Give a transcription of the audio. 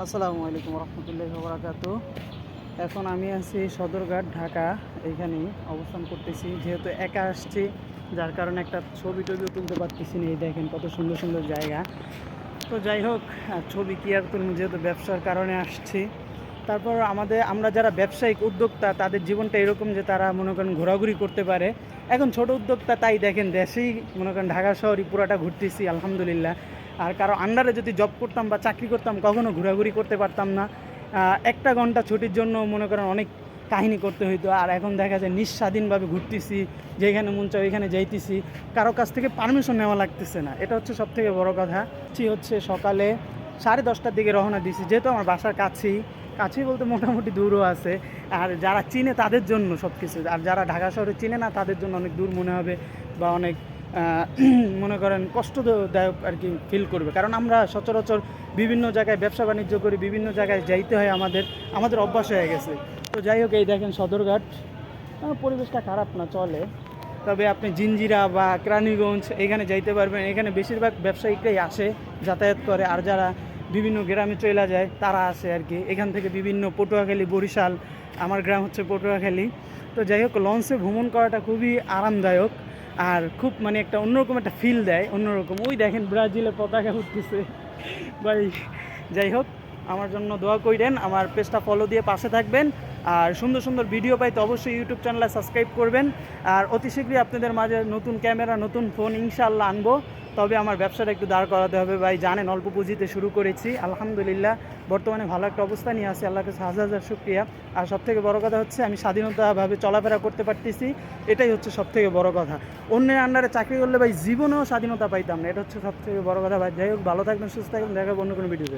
আসসালামু আলাইকুম রহমতুল্লাহি ওয়া বারাকাতুহু। এখন আমি আছি সদরঘাট, ঢাকা। এইখানেই অবস্থান করতেছি, যেহেতু একা আসছি যার কারণে একটা ছবি টবিও তুলতে পারতেছি না। এই দেখেন কত সুন্দর সুন্দর জায়গা। তো যাই হোক, ছবি কি আর তুলব, যেহেতু ব্যবসার কারণে আসছি। তারপর আমরা যারা ব্যবসায়িক উদ্যোক্তা, তাদের জীবনটা এরকম যে তারা মনে করেন ঘোরাঘুরি করতে পারে। এখন ছোট উদ্যোক্তা, তাই দেখেন দেশেই মনে করেন ঢাকা শহরই পুরাটা ঘুরতেছি আলহামদুলিল্লাহ। আর কারো আন্ডারে যদি জব করতাম বা চাকরি করতাম, কখনো ঘোরাঘুরি করতে পারতাম না। একটা ঘন্টা ছুটির জন্য মনে করেন অনেক কাহিনী করতে হইতো। আর এখন দেখা যায় নিঃস্বাধীনভাবে ঘুরতেছি, যেখানে মন চায় ওইখানে যাইতেছি, কারো কাছ থেকে পারমিশন নেওয়া লাগতেছে না। এটা হচ্ছে সবথেকে বড় কথা। হচ্ছে সকালে 10:30টার দিকে রওনা দিয়েছি, যেহেতু আমার বাসার কাছেই। কাছেই বলতে মোটামুটি দূরও আছে। আর যারা চিনে তাদের জন্য সব কিছু, আর যারা ঢাকা শহরে চিনে না তাদের জন্য অনেক দূর মনে হবে বা অনেক মনে করেন কষ্টদায়ক আর কি ফিল করবে। কারণ আমরা সচরাচর বিভিন্ন জায়গায় ব্যবসা বাণিজ্য করি, বিভিন্ন জায়গায় যাইতে হয়, আমাদের অভ্যাস হয়ে গেছে। তো যাই হোক, এই দেখেন সদরঘাট। পরিবেশটা খারাপ না, চলে। তবে আপনি জিঞ্জিরা বা কেরানীগঞ্জ এখানে যাইতে পারবেন। এখানে বেশিরভাগ ব্যবসায়িকরাই আসে, যাতায়াত করে। আর যারা বিভিন্ন গ্রামে চলে যায় তারা আসে আর কি। এখান থেকে বিভিন্ন পটুয়াখালী, বরিশাল, আমার গ্রাম হচ্ছে পটুয়াখালী। তো যাই হোক, লঞ্চে ভ্রমণ করাটা খুবই আরামদায়ক। আর খুব মানে একটা অন্যরকম একটা ফিল দেয়, অন্যরকম। ওই দেখেন ব্রাজিলের পতাকা উঠতেছে ভাই। যাই হোক, আমার জন্য দোয়া কইরেন, আমার পেজটা ফলো দিয়ে পাশে থাকবেন। আর সুন্দর সুন্দর ভিডিও পাইতে অবশ্যই ইউটিউব চ্যানেলে সাবস্ক্রাইব করবেন। আর অতি শীঘ্রই আপনাদের মাঝে নতুন ক্যামেরা, নতুন ফোন ইনশাআল্লাহ আনবো। তবে আমার ব্যবসাটা একটু দাঁড় করাতে হবে ভাই। জানেন, অল্প পুঁজিতে শুরু করেছি, আলহামদুলিল্লাহ বর্তমানে ভালো একটা অবস্থা নিয়ে আসি। আল্লাহকে হাজার হাজার শুকরিয়া। আর সবথেকে বড় কথা হচ্ছে আমি স্বাধীনতাভাবে চলাফেরা করতে পারতেছি। এটাই হচ্ছে সবথেকে বড় কথা। অন্যের আন্ডারে চাকরি করলে ভাই জীবনেও স্বাধীনতা পাইতাম না। এটা হচ্ছে সবথেকে বড় কথা ভাই। যাই হোক, ভালো থাকবেন, সুস্থ থাকবেন, দেখা হবে অন্য কোনো ভিডিওতে।